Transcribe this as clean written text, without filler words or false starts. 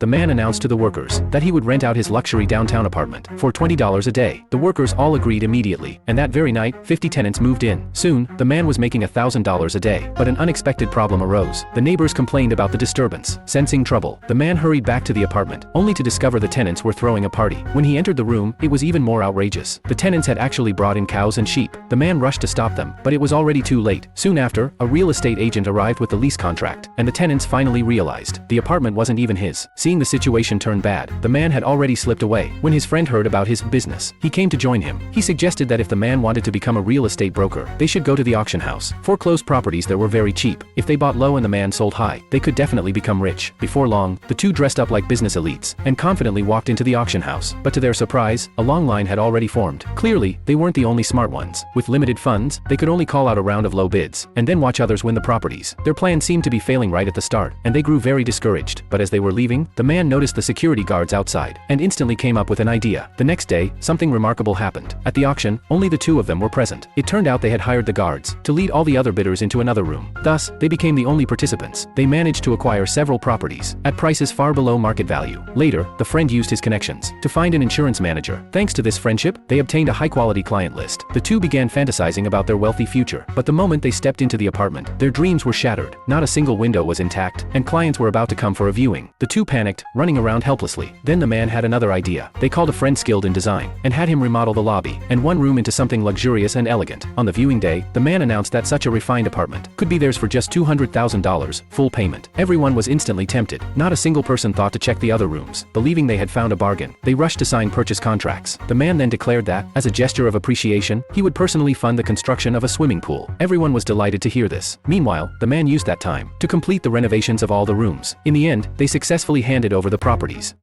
the man announced to the workers that he would rent out his luxury downtown apartment for $20 a day. The workers all agreed immediately, and that very night, 50 tenants moved in. Soon, the man was making $1,000 a day. But an unexpected problem arose. The neighbors complained about the disturbance. Sensing trouble, the man hurried back to the apartment, only to discover the tenants were throwing a party. When he entered the room, it was even more outrageous. The tenants had actually brought in cows and sheep. The man rushed to stop them, but it was already too late. Soon after, a real estate agent arrived with the lease contract, and the tenants finally realized the apartment wasn't even his. Seeing the situation turn bad, the man had already slipped away. When his friend heard about his business, he came to join him. He suggested that if the man wanted to become a real estate broker, they should go to the auction house. Foreclosed properties there were very cheap. If they bought low and the man sold high, they could definitely become rich. Before long, the two dressed up like business elites and confidently walked into the auction house. But to their surprise, a long line had already formed. Clearly, they weren't the only smart ones. With limited funds, they could only call out a round of low bids and then watch others win the properties. Their plan seemed to be failing right at the start, and they grew very discouraged. But as they were leaving, the man noticed the security guards outside and instantly came up with an idea. The next day, something remarkable happened. At the auction, only the two of them were present. It turned out they had hired the guards to lead all the other bidders into another room. Thus, they became the only participants. They managed to acquire several properties at prices far below market value. Later, the friend used his connections to find an insurance manager. Thanks to this friendship, they obtained a high-quality client list. The two began fantasizing about their wealthy future. But the moment they stepped into the apartment, their dreams were shattered. Not a single window was intact, and clients were about to come for a viewing. The two panicked, running around helplessly. Then the man had another idea. They called a friend skilled in design and had him remodel the lobby and one room into something luxurious and elegant. On the viewing day, the man announced that such a refined apartment could be theirs for just $200,000, full payment. Everyone was instantly tempted. Not a single person thought to check the other rooms. Believing they had found a bargain, they rushed to sign purchase contracts. The man then declared that, as a gesture of appreciation, he would personally fund the construction of a swimming pool. Everyone was delighted to hear this. Meanwhile, the man used that time to complete the renovations of all the rooms. In the end, they successfully handed over the properties.